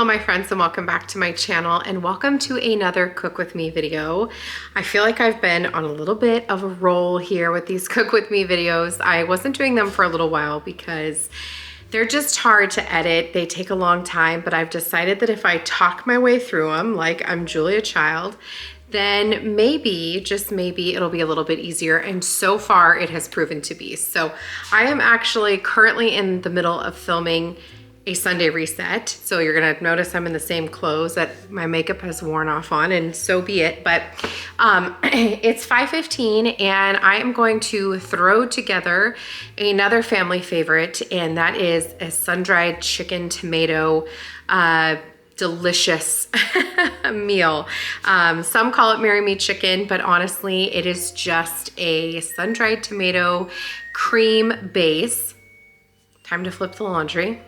my friends, and welcome back to my channel, and welcome to another Cook With Me video. I feel like I've been on a little bit of a roll here with these Cook With Me videos. I wasn't doing them for a little while because they're just hard to edit. They take a long time, but I've decided that if I talk my way through them like I'm Julia Child, then maybe, just maybe, it'll be a little bit easier. And so far it has proven to be. So I am actually currently in the middle of filming a Sunday reset. So you're gonna notice I'm in the same clothes that my makeup has worn off on, and so be it. But it's 5:15 and I am going to throw together another family favorite, and that is a sun-dried chicken tomato delicious meal. Some call it Marry Me Chicken, but honestly, it is just a sun-dried tomato cream base. Time to flip the laundry.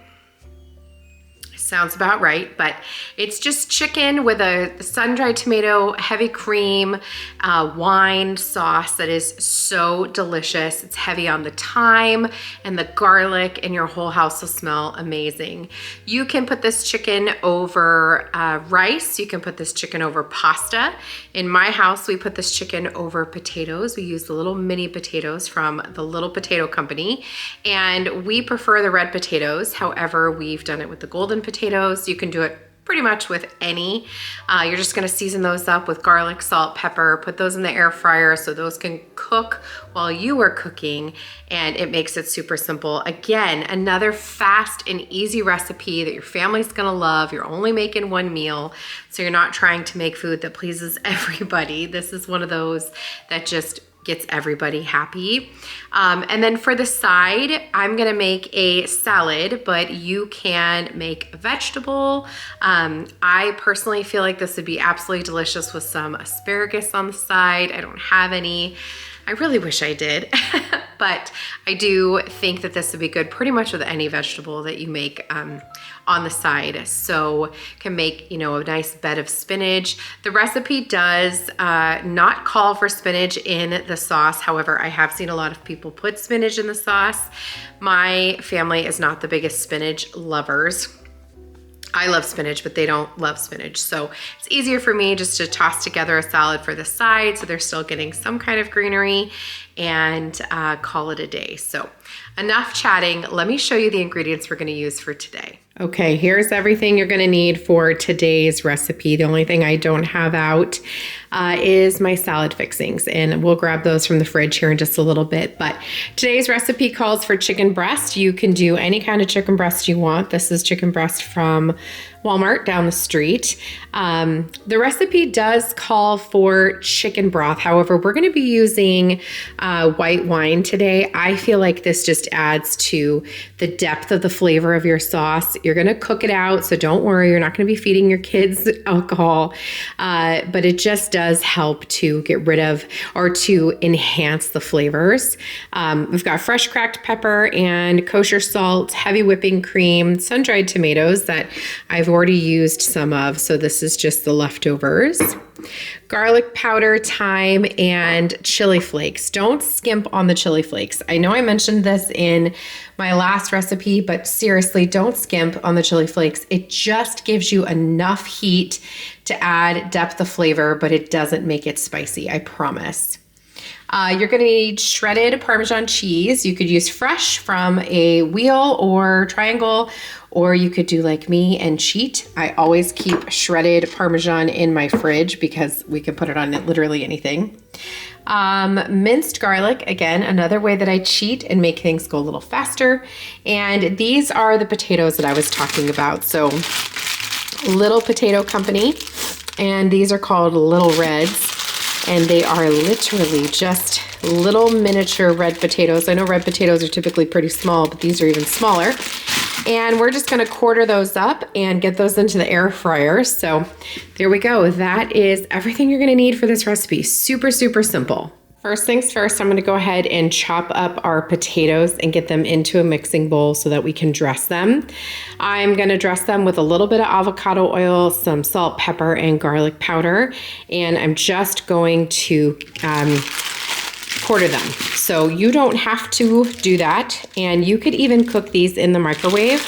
Sounds about right, but it's just chicken with a sun-dried tomato, heavy cream, wine sauce that is so delicious. It's heavy on the thyme and the garlic, and your whole house will smell amazing. You can put this chicken over rice. You can put this chicken over pasta. In my house, we put this chicken over potatoes. We use the little mini potatoes from the Little Potato Company, and we prefer the red potatoes. However, we've done it with the golden potatoes. You can do it pretty much with any. You're just gonna season those up with garlic, salt, pepper, put those in the air fryer so those can cook while you are cooking, and it makes it super simple. Again, another fast and easy recipe that your family's gonna love. You're only making one meal, so you're not trying to make food that pleases everybody. This is one of those that just gets everybody happy. And then for the side, I'm gonna make a salad, but you can make a vegetable. I personally feel like this would be absolutely delicious with some asparagus on the side. I don't have any. I really wish I did, but I do think that this would be good pretty much with any vegetable that you make on the side. So can make, you know, a nice bed of spinach. The recipe does not call for spinach in the sauce. However, I have seen a lot of people put spinach in the sauce. My family is not the biggest spinach lovers. I love spinach, but they don't love spinach. So it's easier for me just to toss together a salad for the side so they're still getting some kind of greenery, and call it a day. So enough chatting. Let me show you the ingredients we're gonna use for today. Okay, here's everything you're gonna need for today's recipe. The only thing I don't have out is my salad fixings, and we'll grab those from the fridge here in just a little bit. But today's recipe calls for chicken breast. You can do any kind of chicken breast you want. This is chicken breast from Walmart down the street. The recipe does call for chicken broth. However, we're gonna be using white wine today. I feel like this just adds to the depth of the flavor of your sauce. You're gonna cook it out, so don't worry, you're not gonna be feeding your kids alcohol, but it just does help to get rid of or to enhance the flavors. We've got fresh cracked pepper and kosher salt, heavy whipping cream, sun-dried tomatoes that I've already used some of, so this is just the leftovers. Garlic powder, thyme, and chili flakes. Don't skimp on the chili flakes. I know I mentioned this in my last recipe, but seriously, don't skimp on the chili flakes. It just gives you enough heat to add depth of flavor, but it doesn't make it spicy, I promise. You're gonna need shredded Parmesan cheese. You could use fresh from a wheel or triangle, or you could do like me and cheat. I always keep shredded Parmesan in my fridge because we can put it on literally anything. Minced garlic, again, another way that I cheat and make things go a little faster. And these are the potatoes that I was talking about. So Little Potato Company, and these are called Little Reds. And they are literally just little miniature red potatoes. I know red potatoes are typically pretty small, but these are even smaller. And we're just gonna quarter those up and get those into the air fryer. So there we go. That is everything you're gonna need for this recipe. Super, super simple. First things first, I'm gonna go ahead and chop up our potatoes and get them into a mixing bowl so that we can dress them. I'm gonna dress them with a little bit of avocado oil, some salt, pepper, and garlic powder. And I'm just going to quarter them. So you don't have to do that. And you could even cook these in the microwave.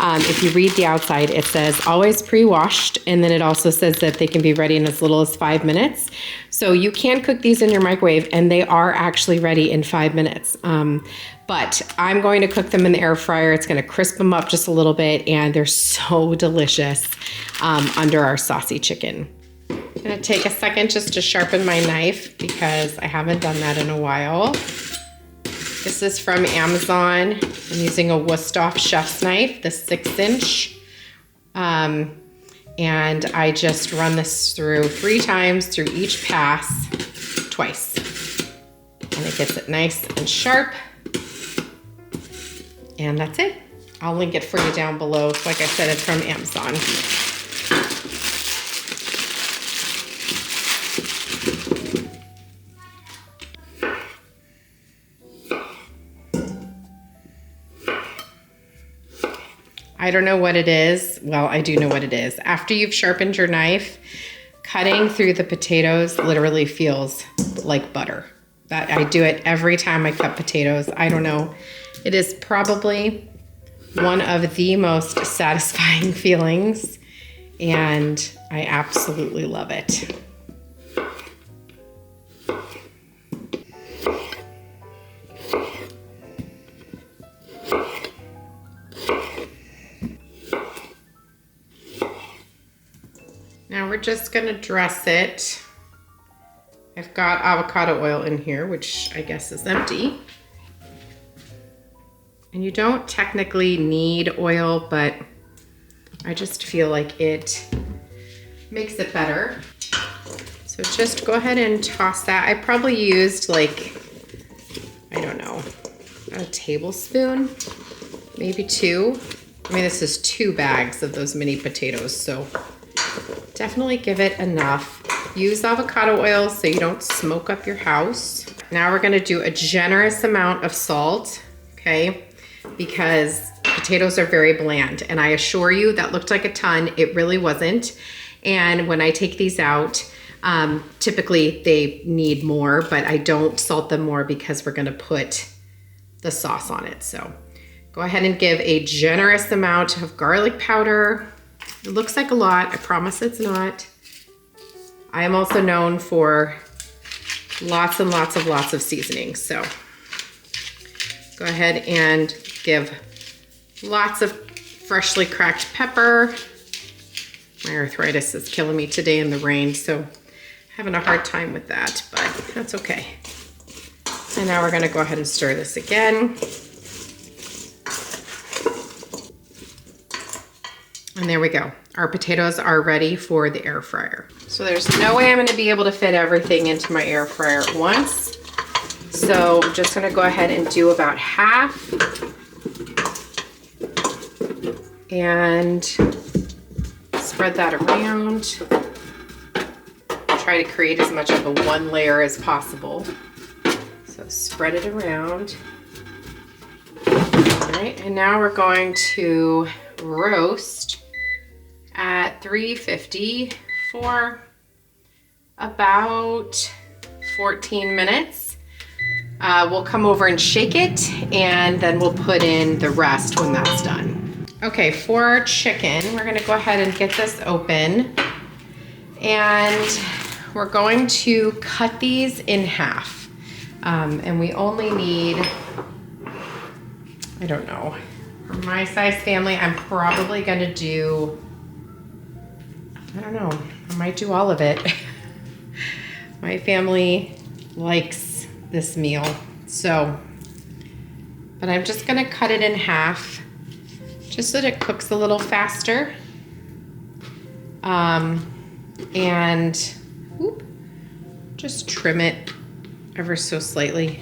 If you read the outside, it says always pre-washed, and then it also says that they can be ready in as little as 5 minutes. So you can cook these in your microwave, and they are actually ready in 5 minutes. But I'm going to cook them in the air fryer. It's going to crisp them up just a little bit, and they're so delicious under our saucy chicken. I'm going to take a second just to sharpen my knife because I haven't done that in a while. This is from Amazon. I'm using a Wusthof chef's knife, the 6-inch. And I just run this through 3 times through each pass, twice. And it gets it nice and sharp. And that's it. I'll link it for you down below. Like I said, it's from Amazon. I don't know what it is. Well, I do know what it is. After you've sharpened your knife, cutting through the potatoes literally feels like butter. That I do it every time I cut potatoes. I don't know. It is probably one of the most satisfying feelings, and I absolutely love it. Now we're just gonna dress it. I've got avocado oil in here, which I guess is empty. And you don't technically need oil, but I just feel like it makes it better. So just go ahead and toss that. I probably used like, I don't know, a tablespoon, maybe 2. I mean, this is 2 bags of those mini potatoes, so definitely give it enough. Use avocado oil so you don't smoke up your house. Now we're gonna do a generous amount of salt, okay? Because potatoes are very bland, and I assure you that looked like a ton. It really wasn't. And when I take these out, typically they need more, but I don't salt them more because we're gonna put the sauce on it. So go ahead and give a generous amount of garlic powder. It looks like a lot. I promise it's not. I am also known for lots and lots of seasonings. So go ahead and give lots of freshly cracked pepper. My arthritis is killing me today in the rain, so having a hard time with that, but that's okay. And now we're gonna go ahead and stir this again. And there we go. Our potatoes are ready for the air fryer. So there's no way I'm gonna be able to fit everything into my air fryer at once. So I'm just gonna go ahead and do about half. And spread that around. Try to create as much of a 1 layer as possible. So spread it around. All right, and now we're going to roast at 350 for about 14 minutes. We'll come over and shake it, and then we'll put in the rest when that's done. Okay, for our chicken, we're gonna go ahead and get this open, and we're going to cut these in half. And we only need, I don't know, for my size family, I'm probably gonna do, I don't know, I might do all of it. My family likes this meal, so, but I'm just gonna cut it in half just so that it cooks a little faster. And whoop, just trim it ever so slightly.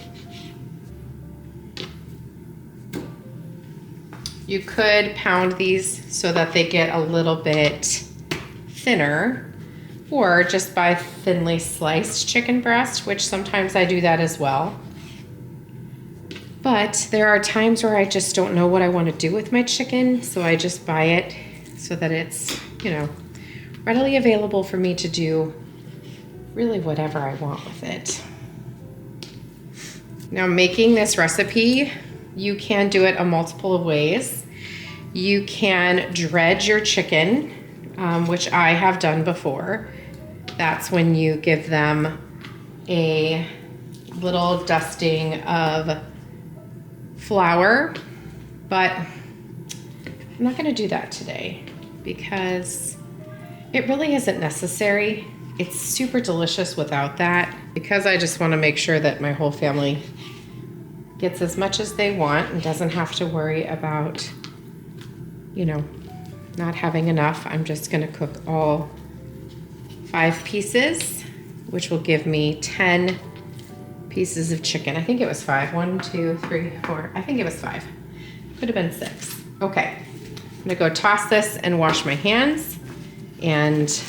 You could pound these so that they get a little bit thinner, or just buy thinly sliced chicken breast, which sometimes I do that as well. But there are times where I just don't know what I want to do with my chicken, so I just buy it so that it's, you know, readily available for me to do really whatever I want with it. Now, making this recipe, you can do it a multiple of ways. You can dredge your chicken, which I have done before. That's when you give them a little dusting of flour, but I'm not gonna do that today because it really isn't necessary. It's super delicious without that, because I just wanna make sure that my whole family gets as much as they want and doesn't have to worry about, you know, not having enough. I'm just gonna cook all 5 pieces, which will give me 10 pieces of chicken. I think it was 5. 1, 2, 3, 4. I think it was 5. Could have been 6. Okay, I'm gonna go toss this and wash my hands, and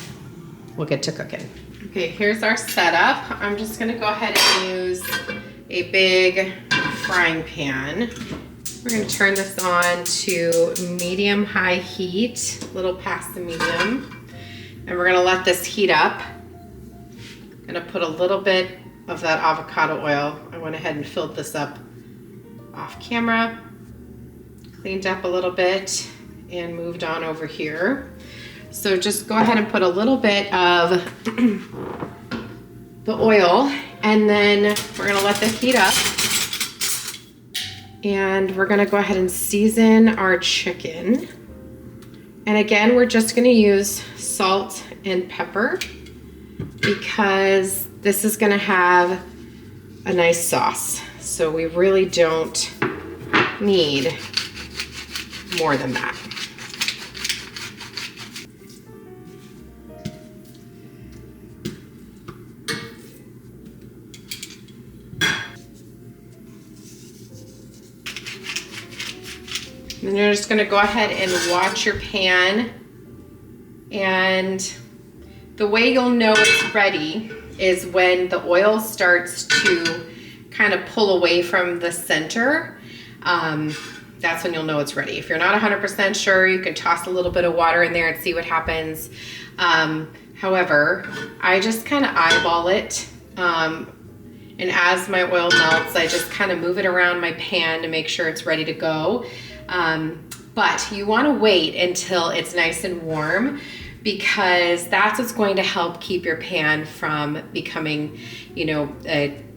we'll get to cooking. Okay, here's our setup. I'm just gonna go ahead and use a big frying pan. We're gonna turn this on to medium-high heat, a little past the medium, and we're gonna let this heat up. I'm gonna put a little bit of that avocado oil. I went ahead and filled this up off camera, cleaned up a little bit, and moved on over here. So just go ahead and put a little bit of the oil, and then we're gonna let this heat up. And we're gonna go ahead and season our chicken. And again, we're just gonna use salt and pepper because this is gonna have a nice sauce. So we really don't need more than that. Then you're just gonna go ahead and watch your pan. And the way you'll know it's ready is when the oil starts to kind of pull away from the center. That's when you'll know it's ready. If you're not 100% sure, you can toss a little bit of water in there and see what happens. However, I just kind of eyeball it. And as my oil melts, I just kind of move it around my pan to make sure it's ready to go. But you want to wait until it's nice and warm, because that's what's going to help keep your pan from becoming, you know,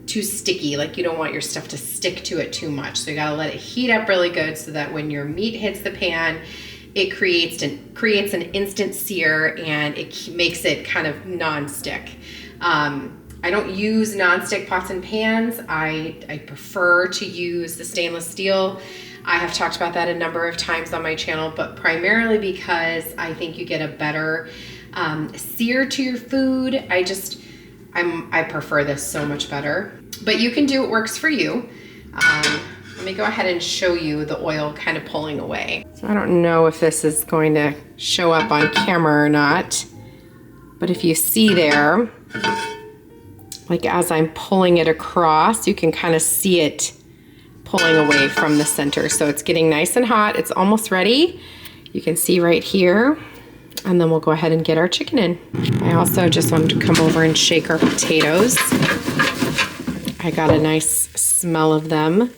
too sticky. Like, you don't want your stuff to stick to it too much. So you got to let it heat up really good so that when your meat hits the pan, it creates an instant sear, and it makes it kind of non-stick. I don't use non-stick pots and pans. I prefer to use the stainless steel. I have talked about that a number of times on my channel, but primarily because I think you get a better sear to your food. I prefer this so much better, but you can do what works for you. Let me go ahead and show you the oil kind of pulling away. So I don't know if this is going to show up on camera or not, but if you see there, like as I'm pulling it across, you can kind of see it pulling away from the center. So it's getting nice and hot. It's almost ready. You can see right here. And then we'll go ahead and get our chicken in. I also just wanted to come over and shake our potatoes. I got a nice smell of them.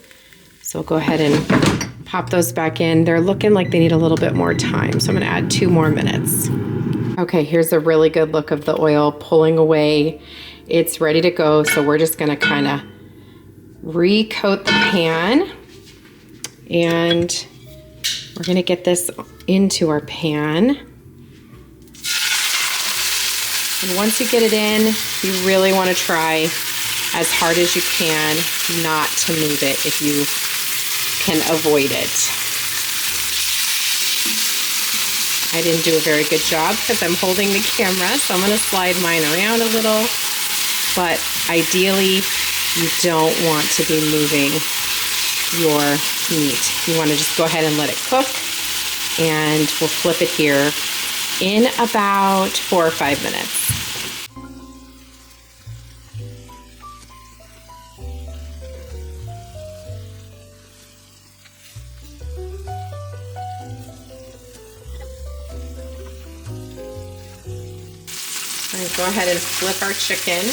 So we'll go ahead and pop those back in. They're looking like they need a little bit more time. So I'm gonna add 2 more minutes. Okay, here's a really good look of the oil pulling away. It's ready to go. So we're just gonna kind of recoat the pan, and we're gonna get this into our pan. And once you get it in, you really want to try as hard as you can not to move it if you can avoid it. I didn't do a very good job because I'm holding the camera, so I'm going to slide mine around a little, but ideally you don't want to be moving your meat. You want to just go ahead and let it cook, and we'll flip it here in about 4 or 5 minutes. All right, go ahead and flip our chicken.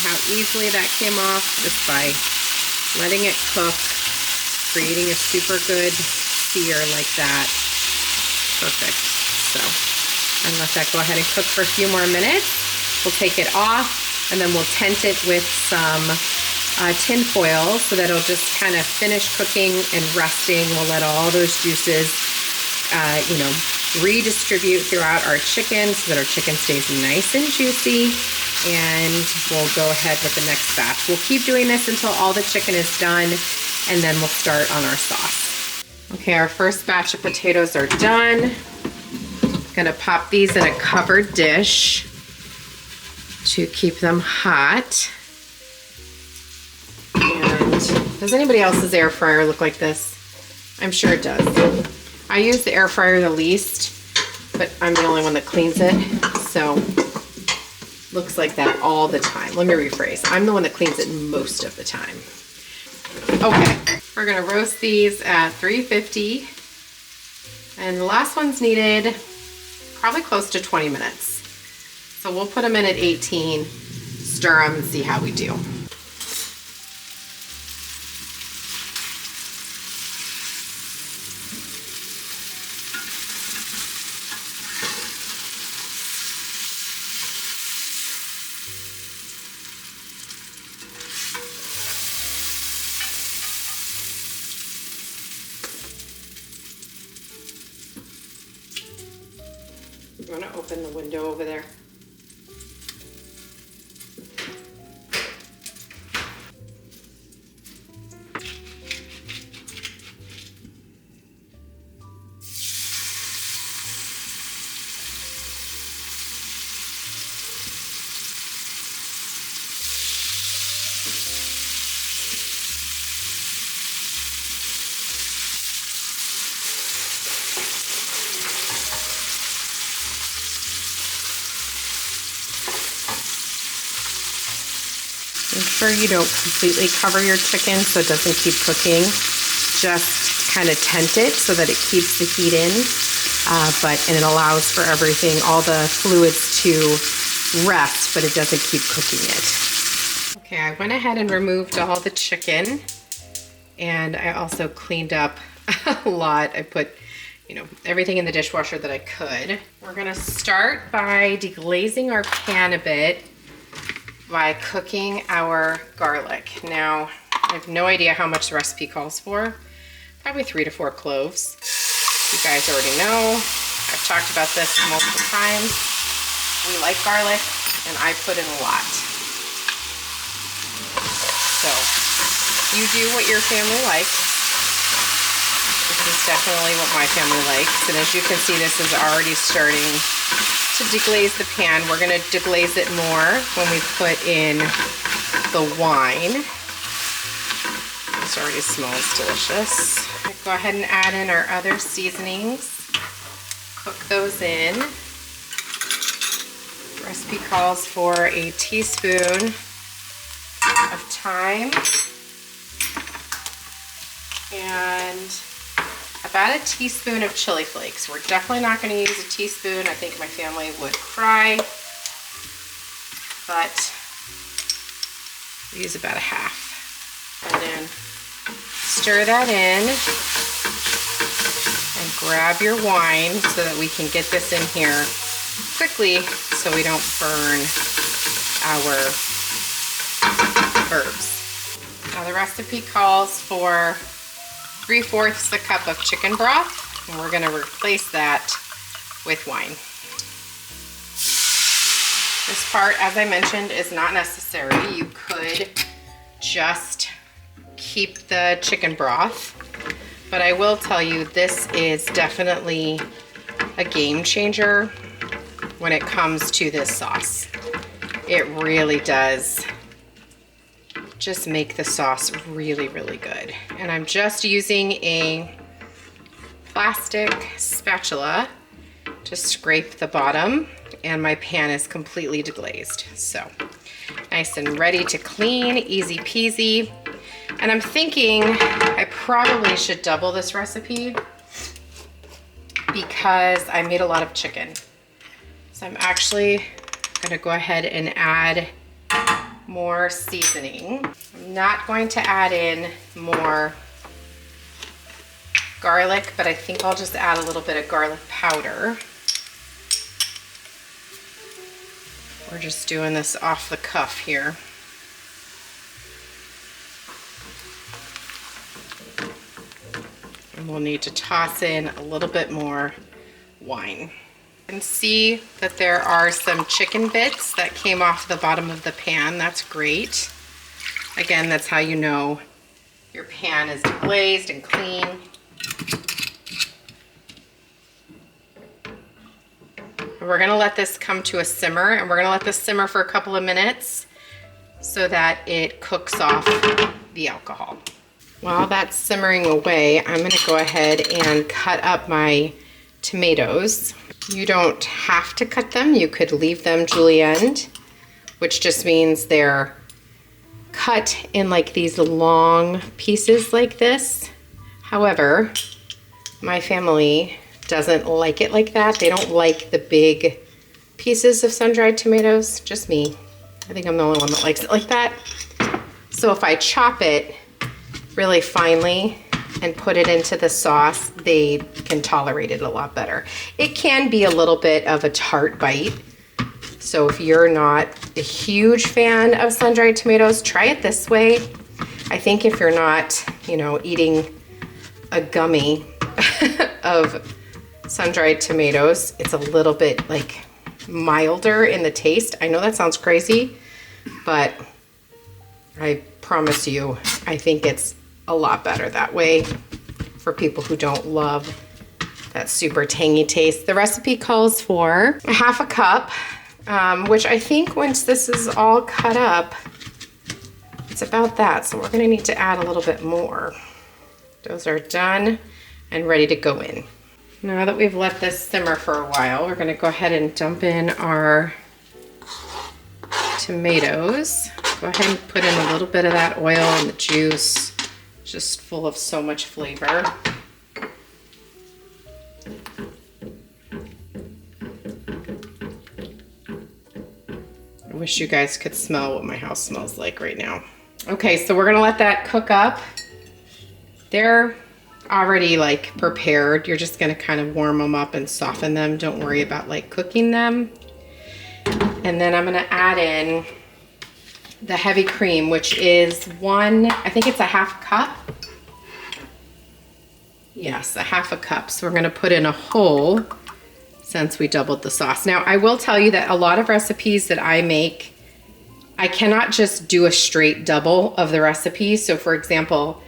how easily that came off just by letting it cook, creating a super good sear like that. Perfect. So I'm gonna let that go ahead and cook for a few more minutes. We'll take it off and then we'll tent it with some tin foil so that it'll just kind of finish cooking and resting. We'll let all those juices, redistribute throughout our chicken so that our chicken stays nice and juicy. And we'll go ahead with the next batch. We'll keep doing this until all the chicken is done, and then we'll start on our sauce. Okay, our first batch of potatoes are done. Gonna pop these in a covered dish to keep them hot. And does anybody else's air fryer look like this? I'm sure it does. I use the air fryer the least, but I'm the only one that cleans it, so looks like that all the time. Let me rephrase. I'm the one that cleans it most of the time. Okay, we're gonna roast these at 350, and the last one's needed probably close to 20 minutes. So we'll put them in at 18, stir them, and see how we do. I'm gonna open the window over there. Make sure you don't completely cover your chicken so it doesn't keep cooking. Just kind of tent it so that it keeps the heat in, and it allows for everything, all the fluids to rest, but it doesn't keep cooking it. Okay, I went ahead and removed all the chicken, and I also cleaned up a lot. I put, everything in the dishwasher that I could. We're gonna start by deglazing our pan a bit by cooking our garlic. Now, I have no idea how much the recipe calls for. Probably 3 to 4 cloves. You guys already know. I've talked about this multiple times. We like garlic, and I put in a lot. So, you do what your family likes. This is definitely what my family likes. And as you can see, this is already starting to deglaze the pan. We're gonna deglaze it more when we put in the wine. This already smells delicious. Go ahead and add in our other seasonings. Cook those in. The recipe calls for a teaspoon of thyme and about a teaspoon of chili flakes. We're definitely not going to use a teaspoon. I think my family would cry, but we use about a half. And then stir that in and grab your wine so that we can get this in here quickly so we don't burn our herbs. Now the recipe calls for 3/4 a cup of chicken broth, and we're going to replace that with wine. This part, as I mentioned, is not necessary. You could just keep the chicken broth, but I will tell you this is definitely a game changer when it comes to this sauce. It really does just make the sauce really, really good. And I'm just using a plastic spatula to scrape the bottom, and my pan is completely deglazed. So nice and ready to clean, easy peasy. And I'm thinking I probably should double this recipe because I made a lot of chicken. So I'm actually gonna go ahead and add more seasoning. I'm not going to add in more garlic, but I think I'll just add a little bit of garlic powder. We're just doing this off the cuff here. And we'll need to toss in a little bit more wine. You can see that there are some chicken bits that came off the bottom of the pan. That's great. Again, that's how you know your pan is deglazed and clean. We're gonna let this come to a simmer, and we're gonna let this simmer for a couple of minutes so that it cooks off the alcohol. While that's simmering away, I'm gonna go ahead and cut up my tomatoes. You don't have to cut them. You could leave them julienned, which just means they're cut in like these long pieces like this. However, my family doesn't like it like that. They don't like the big pieces of sun-dried tomatoes, just me. I think I'm the only one that likes it like that. So if I chop it really finely and put it into the sauce, they can tolerate it a lot better. It can be a little bit of a tart bite. So if you're not a huge fan of sun-dried tomatoes, try it this way. I think if you're not, you know, eating a gummy of sun-dried tomatoes, it's a little bit like milder in the taste. I know that sounds crazy, but I promise you, I think it's a lot better that way for people who don't love that super tangy taste. The recipe calls for a half a cup, which I think once this is all cut up, it's about that. So we're gonna need to add a little bit more. Those are done and ready to go in. Now that we've let this simmer for a while, we're gonna go ahead and dump in our tomatoes. Go ahead and put in a little bit of that oil and the juice. Just full of so much flavor. I wish you guys could smell what my house smells like right now. Okay, so we're gonna let that cook up. They're already like prepared. You're just gonna kind of warm them up and soften them. Don't worry about like cooking them. And then I'm gonna add in the heavy cream, which is I think it's a half cup. Yes, a half a cup. So we're gonna put in a whole since we doubled the sauce. Now, I will tell you that a lot of recipes that I make, I cannot just do a straight double of the recipe. So for example,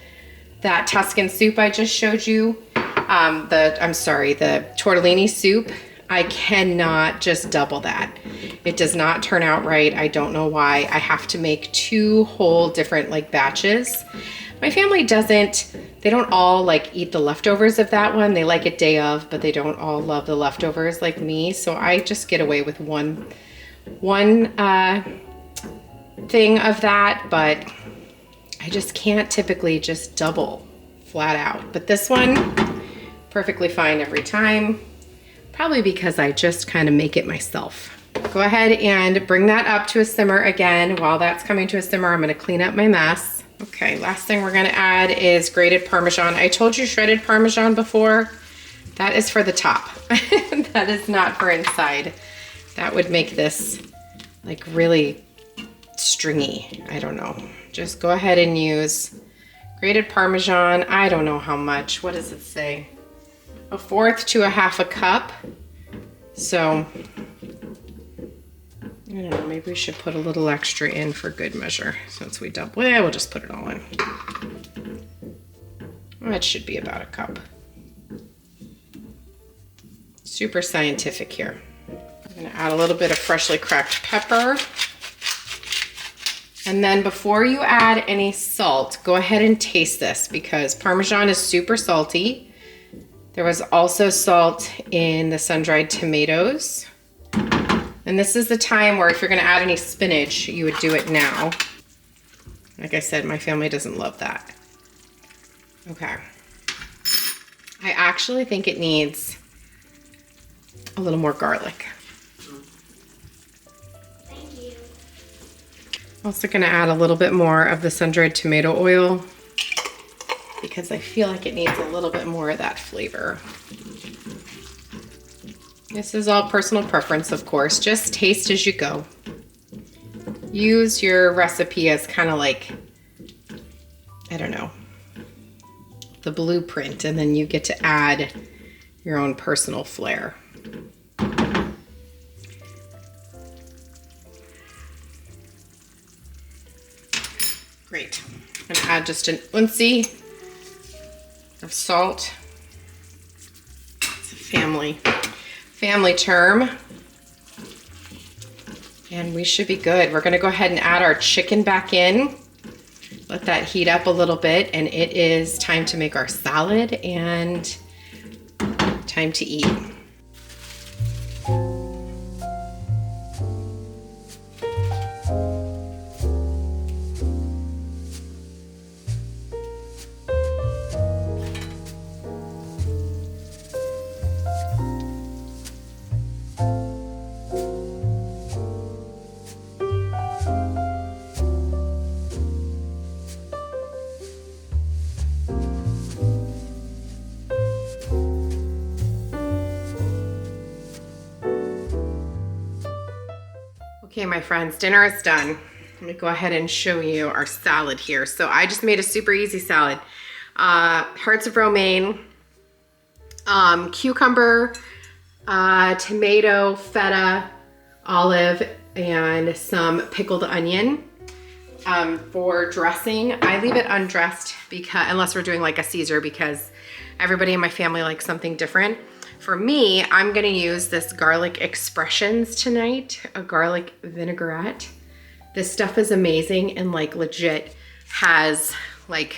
that Tuscan soup I just showed you, the tortellini soup, I cannot just double that. It does not turn out right. I don't know why. I have to make 2 whole different like batches. My family they don't all like eat the leftovers of that one. They like it day of, but they don't all love the leftovers like me. So I just get away with one thing of that, but I just can't typically just double flat out. But this one, perfectly fine every time. Probably because I just kind of make it myself. Go ahead and bring that up to a simmer again. While that's coming to a simmer, I'm gonna clean up my mess. Okay, last thing we're gonna add is grated Parmesan. I told you shredded Parmesan before. That is for the top. That is not for inside. That would make this like really stringy. I don't know. Just go ahead and use grated Parmesan. I don't know how much. What does it say? 1/4 to a half a cup. So, I don't know, maybe we should put a little extra in for good measure since we double. Well, we'll just put it all in. That should be about a cup. Super scientific here. I'm gonna add a little bit of freshly cracked pepper. And then before you add any salt, go ahead and taste this because Parmesan is super salty. There was also salt in the sun-dried tomatoes. And this is the time where if you're gonna add any spinach, you would do it now. Like I said, my family doesn't love that. Okay. I actually think it needs a little more garlic. Thank you. Also gonna add a little bit more of the sun-dried tomato oil because I feel like it needs a little bit more of that flavor. This is all personal preference, of course. Just taste as you go. Use your recipe as kind of like, I don't know, the blueprint, and then you get to add your own personal flair. Great. I'm gonna add just an ounce of salt. It's a family term. And we should be good. We're gonna go ahead and add our chicken back in. Let that heat up a little bit, and it is time to make our salad and time to eat. Okay, my friends, dinner is done. Let me go ahead and show you our salad here. So I just made a super easy salad. Hearts of romaine, cucumber, tomato, feta, olive, and some pickled onion. For dressing, I leave it undressed because unless we're doing like a Caesar, because everybody in my family likes something different. For me, I'm gonna use this garlic expressions tonight, a garlic vinaigrette. This stuff is amazing and like legit has like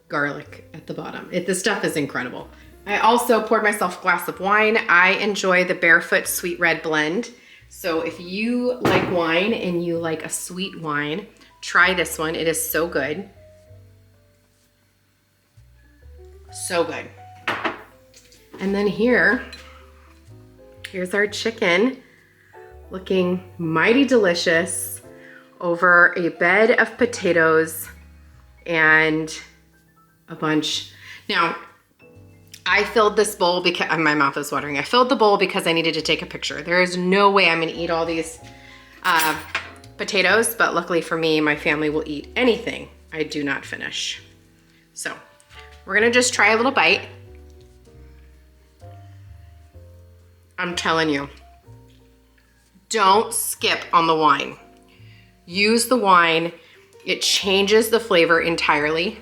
garlic at the bottom. This stuff is incredible. I also poured myself a glass of wine. I enjoy the Barefoot Sweet Red Blend. So if you like wine and you like a sweet wine, try this one. It is so good. So good. And then here's our chicken looking mighty delicious over a bed of potatoes and a bunch. Now, I filled this bowl because, my mouth is watering. I filled the bowl because I needed to take a picture. There is no way I'm gonna eat all these potatoes, but luckily for me, my family will eat anything I do not finish. So we're gonna just try a little bite. I'm telling you, don't skip on the wine. Use the wine. It changes the flavor entirely.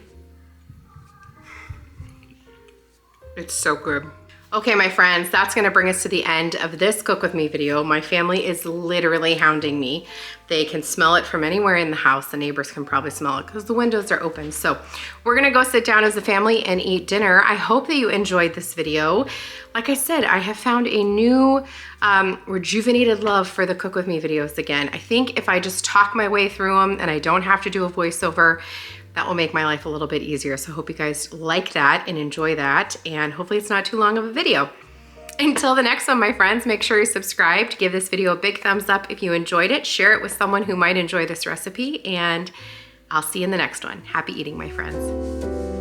It's so good. Okay, my friends, that's gonna bring us to the end of this Cook With Me video. My family is literally hounding me. They can smell it from anywhere in the house. The neighbors can probably smell it because the windows are open. So we're gonna go sit down as a family and eat dinner. I hope that you enjoyed this video. Like I said, I have found a new rejuvenated love for the Cook With Me videos again. I think if I just talk my way through them and I don't have to do a voiceover, that will make my life a little bit easier. So I hope you guys like that and enjoy that. And hopefully it's not too long of a video. Until the next one, my friends, make sure you're subscribed. Give this video a big thumbs up if you enjoyed it. Share it with someone who might enjoy this recipe. And I'll see you in the next one. Happy eating, my friends.